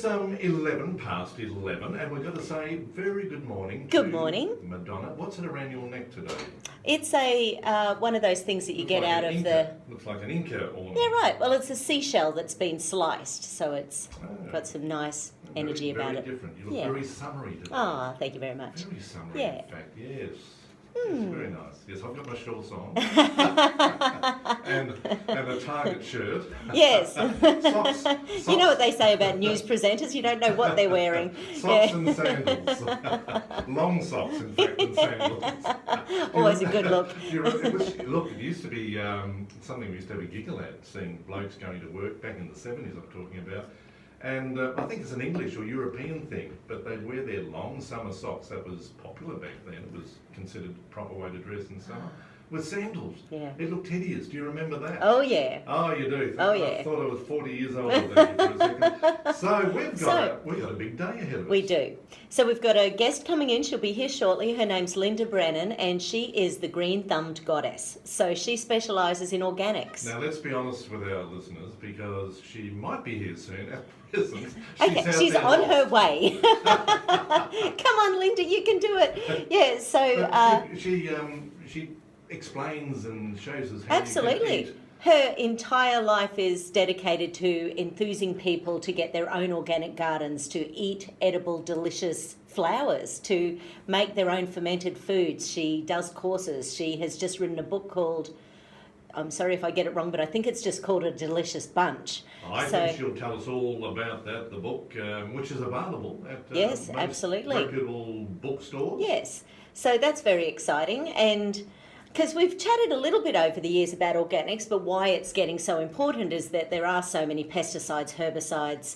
It's 11 past 11, and we've got to say very good morning Good to morning. Madonna. What's it around your neck today? It's a one of those things that you Looks get like out an of Inca. Looks like an Inca ornament. Yeah, right. Well, it's a seashell that's been sliced, so it's Ah, got some nice energy very, about very it. different. You look Yeah. very summery today. Ah, thank you very much. Very summery, Yeah. in fact, yes. Yes, very nice. Yes, I've got my shorts on. and a Target shirt. Yes. Socks. You know what they say about news presenters? You don't know what they're wearing. Socks and sandals. Long socks, in fact, and sandals. Always a good look. It used to be something we used to have a giggle at, seeing blokes going to work back in the 70s, I'm talking about. And I think it's an English or European thing, but they'd wear their long summer socks. That was popular back then. It was considered a proper way to dress in summer. With sandals. Yeah. It looked hideous. Do you remember that? Oh, yeah. Oh, you do? Oh, I yeah. thought I was 40 years older than you for a second. So we've got a big day ahead of us. We do. So we've got a guest coming in. She'll be here shortly. Her name's Linda Brennan, and she is the green-thumbed goddess. So she specialises in organics. Now, let's be honest with our listeners, because she might be here soon. At present, She's on her way. Come on, Linda, you can do it. Yeah, so... She explains and shows us how Absolutely. you can eat. Her entire life is dedicated to enthusing people to get their own organic gardens, to eat edible, delicious flowers, to make their own fermented foods. She does courses. She has just written a book called, I'm sorry if I get it wrong, but I think it's just called A Delicious Bunch. I think she'll tell us all about that, the book, which is available at Yes, most absolutely. reputable bookstores. Yes, so that's very exciting, and because we've chatted a little bit over the years about organics, but why it's getting so important is that there are so many pesticides, herbicides,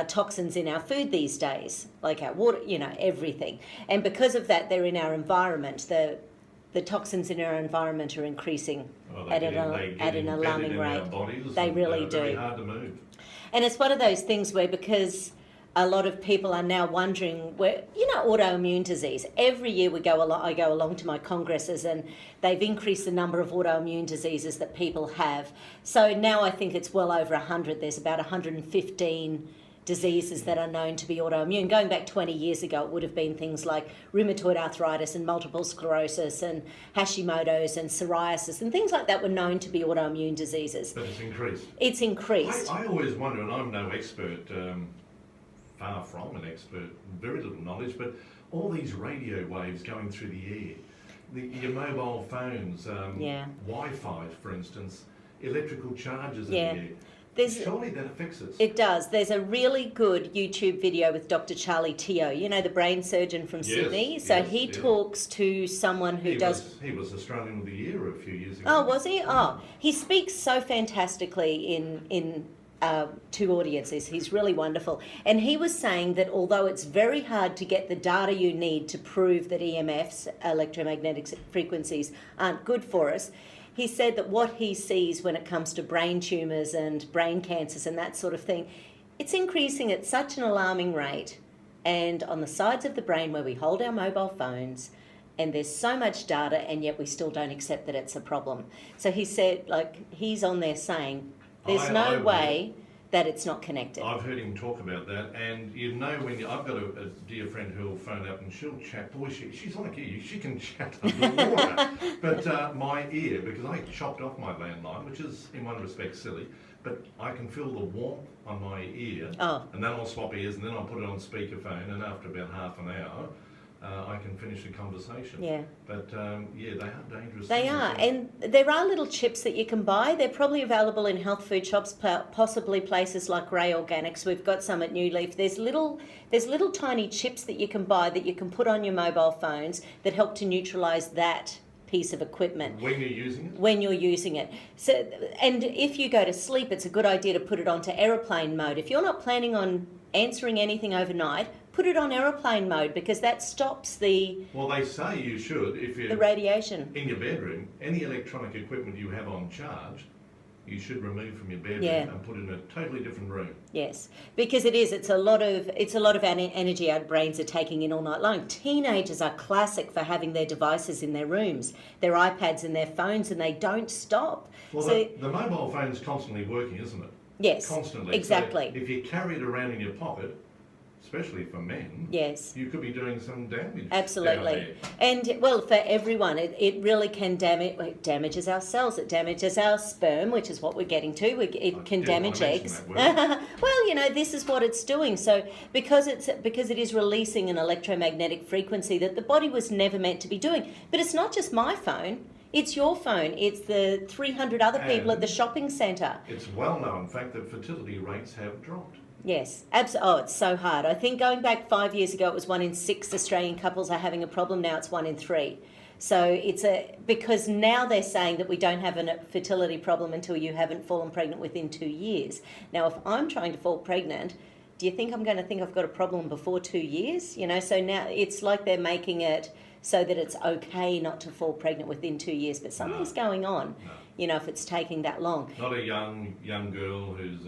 toxins in our food these days, like our water, everything. And because of that, they're in our environment. The toxins in our environment are increasing at an alarming rate. They really do. Very hard to move. And it's one of those things where, because a lot of people are now wondering where, autoimmune disease. Every year I go along to my congresses, and they've increased the number of autoimmune diseases that people have. So now I think it's well over 100. There's about 115 diseases that are known to be autoimmune. Going back 20 years ago, it would have been things like rheumatoid arthritis and multiple sclerosis and Hashimoto's and psoriasis, and things like that were known to be autoimmune diseases. But it's increased. It's increased. I always wonder, and I'm no expert, far from an expert, very little knowledge, but all these radio waves going through the air, your mobile phones, Wi-Fi, for instance, electrical charges in the air. Surely that affects us. It does. There's a really good YouTube video with Dr. Charlie Teo, the brain surgeon from Sydney. So he talks to someone who He was Australian of the Year a few years ago. Oh, was he? Oh, he speaks so fantastically in to audiences. He's really wonderful. And he was saying that although it's very hard to get the data you need to prove that EMFs, electromagnetic frequencies, aren't good for us, he said that what he sees when it comes to brain tumours and brain cancers and that sort of thing, it's increasing at such an alarming rate. And on the sides of the brain where we hold our mobile phones, and there's so much data, and yet we still don't accept that it's a problem. So he said, he's on there saying, there's no way that it's not connected. I've heard him talk about that, and I've got a dear friend who'll phone up and she'll chat. Boy, she's like you. She can chat underwater. But my ear, because I chopped off my landline, which is in one respect silly, but I can feel the warmth on my ear, and then I'll swap ears, and then I'll put it on speakerphone, and after about half an hour, I can finish the conversation. Yeah. But, they are dangerous. They are. And there are little chips that you can buy. They're probably available in health food shops, possibly places like Ray Organics. We've got some at New Leaf. There's little tiny chips that you can buy that you can put on your mobile phones that help to neutralise that piece of equipment. When you're using it? When you're using it. So, and if you go to sleep, it's a good idea to put it onto aeroplane mode. If you're not planning on answering anything overnight, put it on aeroplane mode, because that stops the... Well, they say you should, if you're... the radiation. In your bedroom, any electronic equipment you have on charge, you should remove from your bedroom and put in a totally different room. Yes, because it's a lot of energy our brains are taking in all night long. Teenagers are classic for having their devices in their rooms, their iPads and their phones, and they don't stop. Well, so the mobile phone's constantly working, isn't it? Yes. Constantly. Exactly. So if you carry it around in your pocket, especially for men, Yes. you could be doing some damage. Absolutely. And well, for everyone, it really can it damages our cells, it damages our sperm, which is what we're getting to. It can damage eggs. Well, you know, this is what it's doing. So because it is releasing an electromagnetic frequency that the body was never meant to be doing. But it's not just my phone. It's your phone. It's the 300 other people at the shopping centre. It's well known, in fact, that fertility rates have dropped. Yes, absolutely. Oh, it's so hard. I think going back 5 years ago, it was 1 in 6 Australian couples are having a problem. Now it's 1 in 3. So because now they're saying that we don't have a fertility problem until you haven't fallen pregnant within 2 years. Now, if I'm trying to fall pregnant, do you think I'm going to think I've got a problem before 2 years? You know, so now it's like they're making it so that it's okay not to fall pregnant within 2 years, but something's going on. No. You know, if it's taking that long. Not a young girl who's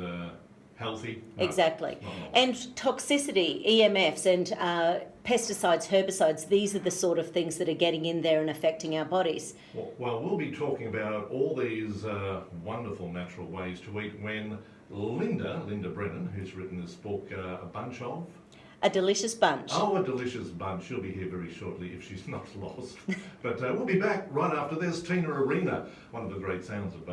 healthy. No, exactly. And toxicity, EMFs and pesticides, herbicides, these are the sort of things that are getting in there and affecting our bodies. Well, we'll be talking about all these wonderful natural ways to eat when Linda Brennan, who's written this book, A Bunch of... A Delicious Bunch. Oh, A Delicious Bunch. She'll be here very shortly if she's not lost. But we'll be back right after this. Tina Arena, one of the great sounds of